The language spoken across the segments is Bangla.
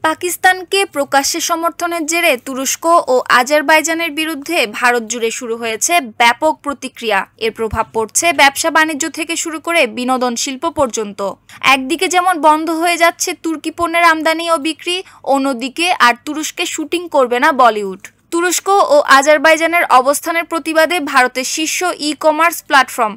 পাকিস্তানকে প্রকাশ্যে সমর্থনের জেরে তুরস্ক ও আজারবাইজানের বিরুদ্ধে ভারত জুড়ে শুরু হয়েছে ব্যাপক প্রতিক্রিয়া। এর প্রভাব পড়ছে ব্যবসা বাণিজ্য থেকে শুরু করে বিনোদন শিল্প পর্যন্ত। একদিকে যেমন বন্ধ হয়ে যাচ্ছে তুর্কি পণ্যের আমদানি ও বিক্রি, অন্যদিকে আর তুরস্কে শুটিং করবে না বলিউড। তুরস্ক ও আজারবাইজানের অবস্থানের প্রতিবাদে ভারতের শীর্ষ ই-কমার্স প্ল্যাটফর্ম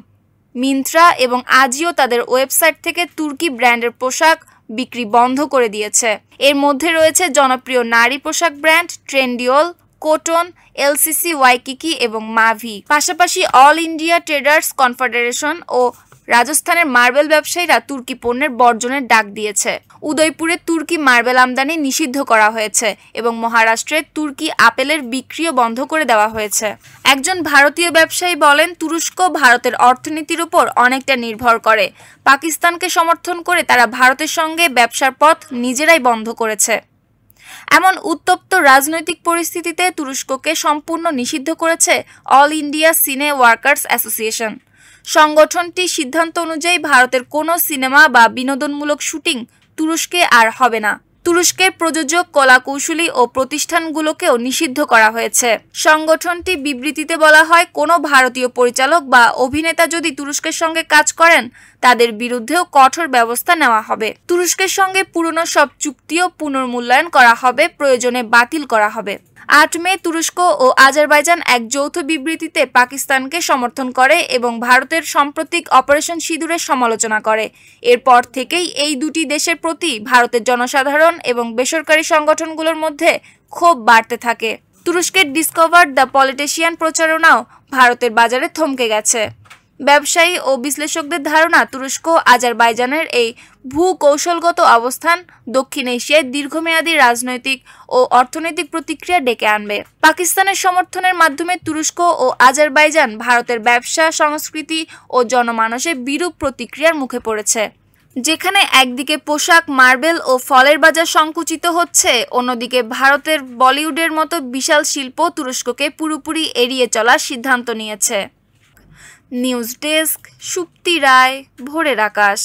মিন্ত্রা এবং আজিও তাদের ওয়েবসাইট থেকে তুর্কি ব্র্যান্ডের পোশাক বিক্রি বন্ধ করে দিয়েছে। এর মধ্যে রয়েছে জনপ্রিয় নারী পোশাক ব্র্যান্ড ট্রেন্ডিওল, কোটন, এলসিসি, ওয়াইকিকি এবং মাভি। পাশাপাশি অল ইন্ডিয়া ট্রেডার্স কনফেডারেশন ও রাজস্থানের মার্বেল ব্যবসায়ীরা তুর্কি পণ্যের বর্জনের ডাক দিয়েছে। উদয়পুরে তুর্কি মার্বেল আমদানি নিষিদ্ধ করা হয়েছে এবং মহারাষ্ট্রে তুর্কি আপেলের বিক্রিও বন্ধ করে দেওয়া হয়েছে। একজন ভারতীয় ব্যবসায়ী বলেন, তুরস্ক ভারতের অর্থনীতির উপর অনেকটা নির্ভর করে। পাকিস্তানকে সমর্থন করে তারা ভারতের সঙ্গে ব্যবসার পথ নিজেরাই বন্ধ করেছে। এমন উত্তপ্ত রাজনৈতিক পরিস্থিতিতে তুরস্ককে সম্পূর্ণ নিষিদ্ধ করেছে অল ইন্ডিয়া সিনে ওয়ার্কার্স অ্যাসোসিয়েশন। সংগঠনটির সিদ্ধান্ত অনুযায়ী ভারতের কোনো সিনেমা বা বিনোদনমূলক শুটিং তুরস্কে আর হবে না। তুরস্কের প্রযোজক, কলাকৌশলী ও প্রতিষ্ঠানগুলোকেও নিষিদ্ধ করা হয়েছে। সংগঠনটি বিবৃতিতে বলা হয়, কোনো ভারতীয় পরিচালক বা অভিনেতা যদি তুরস্কের সঙ্গে কাজ করেন তাদের বিরুদ্ধেও কঠোর ব্যবস্থা নেওয়া হবে। তুরস্কের সঙ্গে পুরনো সব চুক্তিও পুনর্মূল্যায়ন করা হবে, প্রয়োজনে বাতিল করা হবে। ৮ মে তুরস্ক ও আজারবাইজান এক যৌথ বিবৃতিতে পাকিস্তানকে সমর্থন করে এবং ভারতের সাম্প্রতিক অপারেশন সিঁদুরের সমালোচনা করে। এরপর থেকেই এই দুটি দেশের প্রতি ভারতের জনসাধারণ এবং বেসরকারি সংগঠনগুলোর মধ্যে ক্ষোভ বাড়তে থাকে। তুরস্কের ডিসকভার দ্য পলিটিশিয়ান প্রচারণাও ভারতের বাজারে থমকে গেছে। ব্যবসায়ী ও বিশ্লেষকদের ধারণা, তুরস্ক আজারবাইজানের এই ভূকৌশলগত অবস্থান দক্ষিণ এশিয়ায় দীর্ঘমেয়াদী রাজনৈতিক ও অর্থনৈতিক প্রতিক্রিয়া ডেকে আনবে। পাকিস্তানের সমর্থনের মাধ্যমে তুরস্ক ও আজারবাইজান ভারতের ব্যবসা, সংস্কৃতি ও জনমানসে বিরূপ প্রতিক্রিয়ার মুখে পড়েছে। যেখানে একদিকে পোশাক, মার্বেল ও ফলের বাজার সংকুচিত হচ্ছে, অন্যদিকে ভারতের বলিউডের মতো বিশাল শিল্প তুরস্ককে পুরোপুরি এড়িয়ে চলার সিদ্ধান্ত নিয়েছে। নিউজ ডেস্ক, সুপ্তি রায়, ভোরের আকাশ।